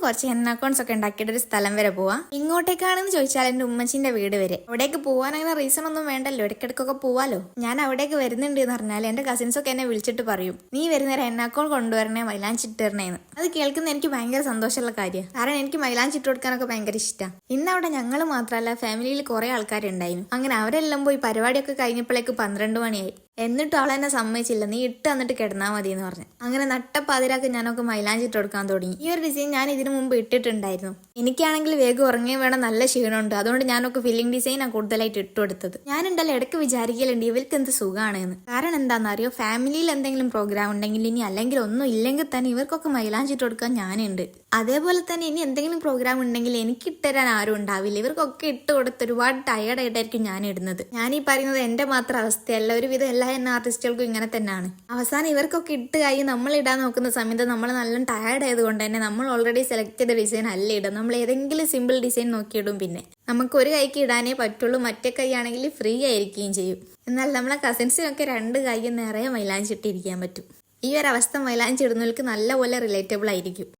കുറച്ച് henna accounts ഒക്കെ ഉണ്ടാക്കിയിട്ട് ഒരു സ്ഥലം വരെ പോവാം. ഇങ്ങോട്ടേക്കാണെന്ന് ചോദിച്ചാൽ എന്റെ ഉമ്മച്ചിന്റെ വീട് വരെ. അവിടേക്ക് പോവാൻ അങ്ങനെ റീസൺ ഒന്നും വേണ്ടല്ലോ, ഇടയ്ക്കിടയ്ക്കൊക്കെ പോവാലോ. ഞാൻ അവിടേക്ക് വരുന്നുണ്ട് എന്ന് പറഞ്ഞാൽ എന്റെ കസിൻസ് ഒക്കെ എന്നെ വിളിച്ചിട്ട് പറയും, നീ വരുന്നേരം ഹെന്ന അക്കൗണ്ട് കൊണ്ടുവരണേ, മൈലാഞ്ചി ഇട്ടിരണേന്ന്. അത് കേൾക്കുന്ന എനിക്ക് ഭയങ്കര സന്തോഷമുള്ള കാര്യമാണ്. കാരണം എനിക്ക് മൈലാഞ്ചി ഇട്ട് കൊടുക്കാനൊക്കെ ഭയങ്കര ഇഷ്ടമാണ്. ഇന്ന് അവിടെ ഞങ്ങൾ മാത്രമല്ല, ഫാമിലിയിൽ കുറെ ആൾക്കാരുണ്ടായിരുന്നു. അങ്ങനെ അവരെല്ലാം പോയി പരിപാടിയൊക്കെ കഴിഞ്ഞപ്പോഴേക്ക് 12 മണിയായി. എന്നിട്ടും ആളെന്നെ സമ്മതിച്ചില്ല, നീ ഇട്ട് എന്നിട്ട് കിടന്നാൽ മതി എന്ന് പറഞ്ഞു. അങ്ങനെ നട്ടപ്പാതിരാക്ക് ഞാനൊക്കെ മൈലാഞ്ചി ഇട്ട് കൊടുക്കാൻ തുടങ്ങി. ഈ ഒരു ഡിസൈൻ ഞാൻ ഇതിനു മുമ്പ് ഇട്ടിട്ടുണ്ടായിരുന്നു. എനിക്കാണെങ്കിൽ വേഗം ഉറങ്ങുകയും വേണം, നല്ല ക്ഷീണമുണ്ട്. അതുകൊണ്ട് ഞാനൊക്കെ ഫില്ലിംഗ് ഡിസൈനാണ് കൂടുതലായിട്ട് ഇട്ട് കൊടുത്തത്. ഞാനുണ്ടല്ലോ ഇടയ്ക്ക് വിചാരിക്കലുണ്ട് ഇവർക്ക് എന്ത് സുഖമാണ് എന്ന്. കാരണം എന്താണെന്നറിയോ, ഫാമിലിയിൽ എന്തെങ്കിലും പ്രോഗ്രാം ഉണ്ടെങ്കിൽ, ഇനി അല്ലെങ്കിൽ ഒന്നും ഇല്ലെങ്കിൽ തന്നെ ഇവർക്കൊക്കെ മൈലാഞ്ചി ഇട്ട് കൊടുക്കാൻ ഞാനുണ്ട്. അതേപോലെ തന്നെ ഇനി എന്തെങ്കിലും പ്രോഗ്രാം ഉണ്ടെങ്കിൽ എനിക്ക് ഇട്ടുതരാൻ ആരും ഉണ്ടാവില്ല. ഇവർക്കൊക്കെ ഇട്ട് കൊടുത്ത് ഒരുപാട് ടയേർഡായിട്ടായിരിക്കും ഞാൻ ഇടുന്നത്. ഞാൻ ഈ പറയുന്നത് എന്റെ മാത്രം അവസ്ഥയല്ല, ഒരുവിധം എല്ലാ എന്ന ആർട്ടിസ്റ്റുകൾക്കും ഇങ്ങനെ തന്നെയാണ്. അവസാനം ഇവർക്കൊക്കെ ഇട്ട് കഴിഞ്ഞ് നമ്മൾ ഇടാൻ നോക്കുന്ന സമയത്ത് നമ്മൾ നല്ല ടയേർഡ് ആയതുകൊണ്ട് തന്നെ നമ്മൾ ഓൾറെഡി സെലക്ട് ചെയ്ത ഡിസൈൻ അല്ല ഇടും. നമ്മൾ ഏതെങ്കിലും സിമ്പിൾ ഡിസൈൻ നോക്കിയിടും. പിന്നെ നമുക്ക് ഒരു കൈക്ക് ഇടാനേ പറ്റുള്ളൂ, മറ്റേ കൈ ആണെങ്കിൽ ഫ്രീ ആയിരിക്കുകയും ചെയ്യും. എന്നാൽ നമ്മളെ കസിൻസിനൊക്കെ 2 കൈ നിറയെ മൈലാഞ്ചി ഇട്ടിരിക്കാൻ പറ്റും. ഈ ഒരു അവസ്ഥ മൈലാഞ്ചി ഇടുന്നവർക്ക് നല്ലപോലെ റിലേറ്റബിൾ ആയിരിക്കും.